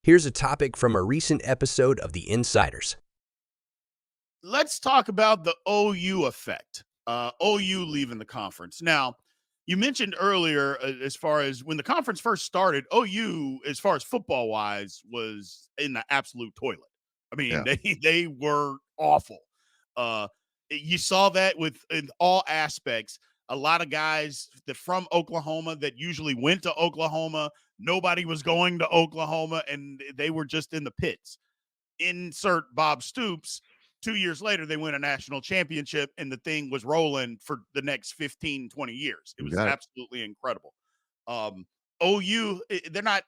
Here's a topic from a recent episode of The Insiders. Let's talk about the OU effect. OU leaving the conference. Now, you mentioned earlier, as far as when the conference first started, OU, as far as football wise, was in the absolute toilet. I mean, Yeah. they were awful. You saw that in all aspects. A lot of guys that from Oklahoma that usually went to Oklahoma, nobody was going to Oklahoma, and they were just in the pits. Insert Bob Stoops. 2 years later, they win a national championship, and the thing was rolling for the next 15, 20 years. It was absolutely incredible. OU, they're not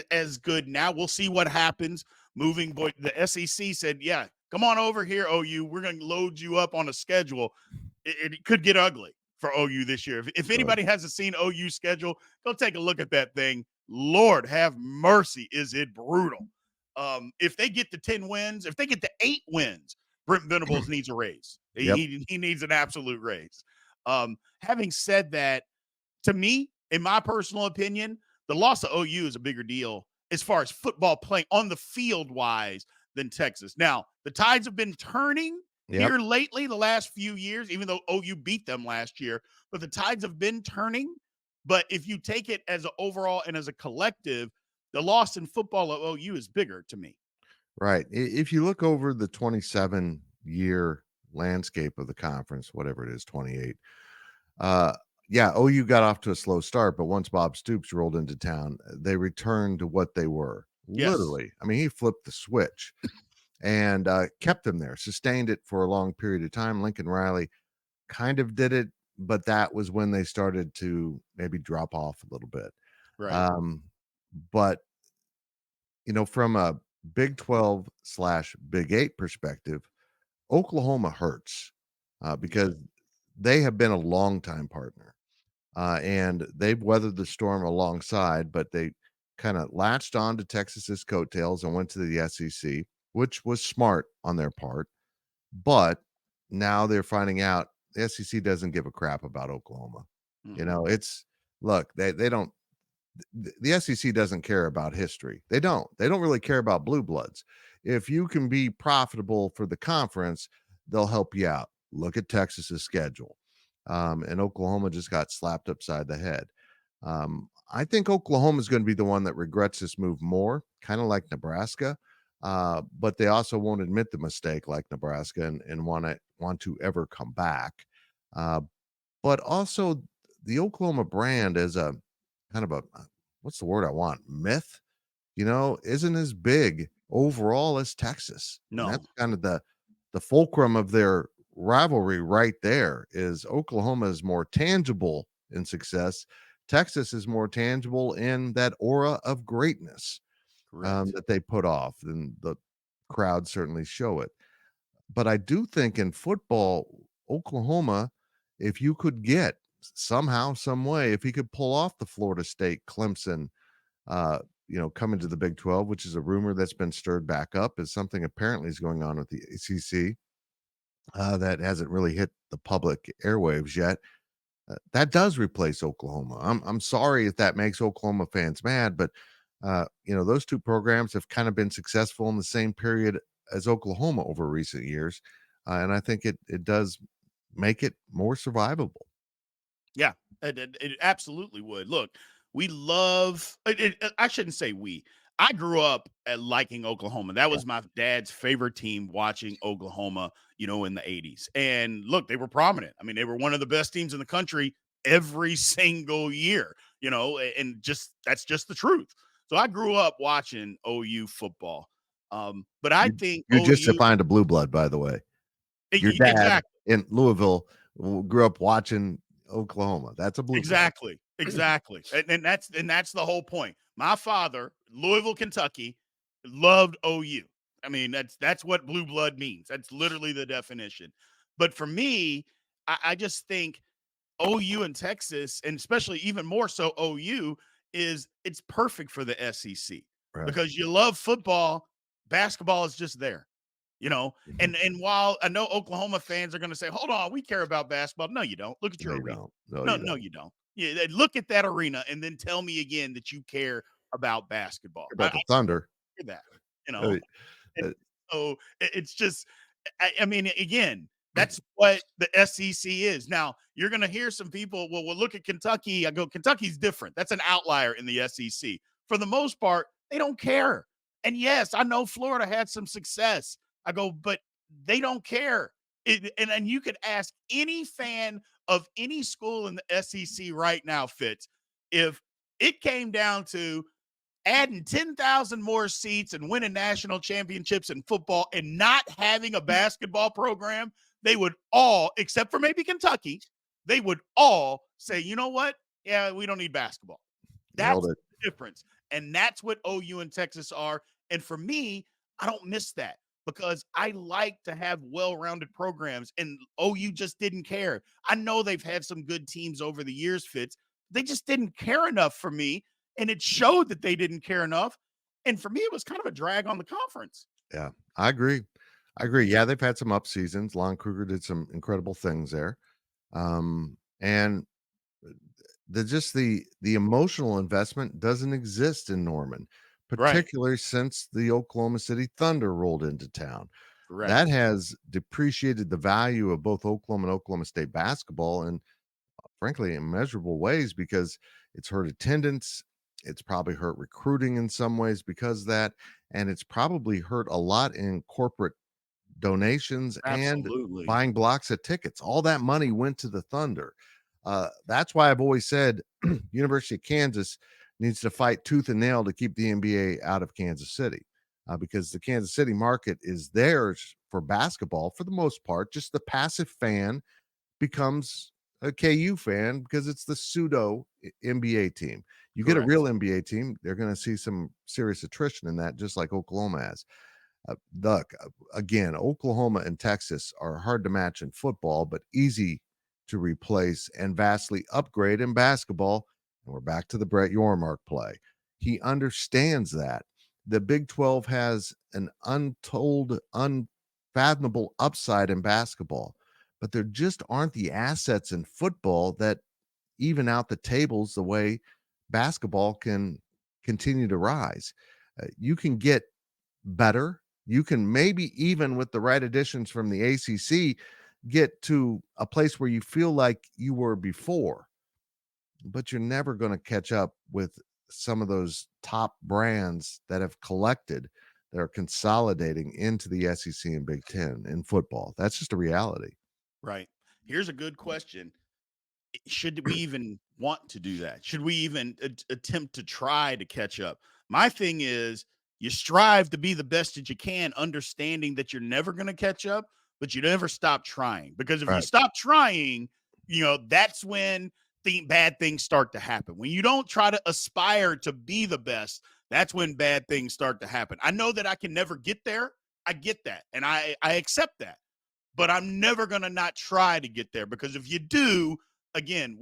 as good now. We'll see what happens. The SEC said, yeah, come on over here, OU. We're going to load you up on a schedule. It could get ugly for OU this year. If anybody hasn't seen OU schedule, go take a look at that thing. Lord have mercy, is it brutal. If they get to 10 wins, if they get to 8 wins, Brent Venables needs a raise. Yep. He needs an absolute raise. Having said that, to me, in my personal opinion, the loss of OU is a bigger deal as far as football playing on the field wise than Texas. Now, the tides have been turning here lately, the last few years, even though OU beat them last year, but the tides have been turning. But if you take it as an overall and as a collective, the loss in football of OU is bigger to me. Right. If you look over the 27-year landscape of the conference, whatever it is, 28, OU got off to a slow start, but once Bob Stoops rolled into town, they returned to what they were. Yes. Literally. I mean, he flipped the switch and kept them there, sustained it for a long period of time. Lincoln Riley kind of did it, but that was when they started to maybe drop off a little bit. Right. But, from a Big 12/Big 8 perspective, Oklahoma hurts because they have been a longtime partner and they've weathered the storm alongside, but they kind of latched on to Texas's coattails and went to the SEC, which was smart on their part. But now they're finding out the SEC doesn't give a crap about Oklahoma. They don't. The SEC doesn't care about history. They don't really care about blue bloods. If you can be profitable for the conference, they'll help you out. Look at Texas's schedule. And Oklahoma just got slapped upside the head. I think Oklahoma is going to be the one that regrets this move more, kind of like Nebraska. But they also won't admit the mistake like Nebraska and want to ever come back. But also the Oklahoma brand is a kind of what's the word I want? Myth, isn't as big overall as Texas. No. And that's kind of the fulcrum of their rivalry right there is Oklahoma is more tangible in success. Texas is more tangible in that aura of greatness that they put off, and the crowd certainly show it. But I do think in football, Oklahoma, if you could get somehow, some way, if he could pull off the Florida State, Clemson, coming to the Big 12, which is a rumor that's been stirred back up, is something apparently is going on with the ACC that hasn't really hit the public airwaves yet. That does replace Oklahoma. I'm sorry if that makes Oklahoma fans mad, but those two programs have kind of been successful in the same period as Oklahoma over recent years, and I think it does make it more survivable. Yeah, it absolutely would. Look, we love it. I shouldn't say we. I grew up liking Oklahoma. That was my dad's favorite team, watching Oklahoma, in the 80s. And look, they were prominent. I mean, they were one of the best teams in the country every single year, and that's just the truth. So I grew up watching OU football. But I think you just OU defined a blue blood, by the way. Your dad in Louisville grew up watching Oklahoma. That's a blue blood. Exactly. And that's the whole point. My father, Louisville, Kentucky, loved OU. I mean, that's what blue blood means. That's literally the definition. But for me, I just think OU and Texas, and especially even more so OU, it's perfect for the SEC because you love football, basketball is just there. And while I know Oklahoma fans are going to say, hold on, we care about basketball. No, you don't. Look at your arena. No, you don't. Yeah, look at that arena and then tell me again that you care about basketball. About the Thunder. hear that, you Uh, know? And uh, so it's just, I mean, again, that's what the SEC is. Now, you're going to hear some people, well, look at Kentucky. I go, Kentucky's different. That's an outlier in the SEC. For the most part, they don't care. And yes, I know Florida had some success. I go, but they don't care. And you could ask any fan of any school in the SEC right now, Fitz, if it came down to adding 10,000 more seats and winning national championships in football and not having a basketball program, they would all, except for maybe Kentucky, they would all say, you know what? Yeah, we don't need basketball. Nailed That's it. the difference. And that's what OU and Texas are. And for me, I don't miss that because I like to have well-rounded programs, and OU just didn't care. I know they've had some good teams over the years, Fitz. They just didn't care enough for me, and it showed that they didn't care enough. And for me, it was kind of a drag on the conference. Yeah, I agree. I agree. Yeah, they've had some up seasons. Lon Kruger did some incredible things there. And the emotional investment doesn't exist in Norman, Right. particularly since the Oklahoma City Thunder rolled into town. That Correct. has depreciated the value of both Oklahoma and Oklahoma State basketball in frankly immeasurable ways because it's hurt attendance. It's probably hurt recruiting in some ways because of that. And it's probably hurt a lot in corporate donations and Absolutely. buying blocks of tickets. All that money went to the Thunder. That's why I've always said University of Kansas needs to fight tooth and nail to keep the NBA out of Kansas City because the Kansas City market is theirs for basketball for the most part. Just the passive fan becomes a KU fan because it's the pseudo NBA team. You get a real Correct. NBA team, they're going to see some serious attrition in that, just like Oklahoma has. Look, again, Oklahoma and Texas are hard to match in football, but easy to replace and vastly upgrade in basketball. And we're back to the Brett Yormark play. He understands that. The Big 12 has an untold, unfathomable upside in basketball, but there just aren't the assets in football that even out the tables the way basketball can continue to rise. You can get better. You can maybe even with the right additions from the ACC get to a place where you feel like you were before, but you're never going to catch up with some of those top brands that have collected that are consolidating into the SEC and Big Ten in football. That's just a reality. Right. Here's a good question. Should we even want to do that? Should we even attempt to try to catch up? My thing is you strive to be the best that you can, understanding that you're never going to catch up, but you never stop trying. Because if you Right. stop trying, that's when bad things start to happen. When you don't try to aspire to be the best, that's when bad things start to happen. I know that I can never get there. I get that. And I accept that, but I'm never going to not try to get there because if you do, again,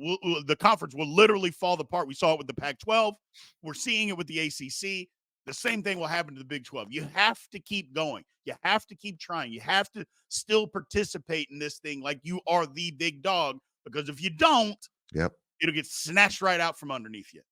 the conference will literally fall apart. We saw it with the Pac-12. We're seeing it with the ACC. The same thing will happen to the Big 12. You have to keep going. You have to keep trying. You have to still participate in this thing like you are the big dog because if you don't, Yep. it'll get snatched right out from underneath you.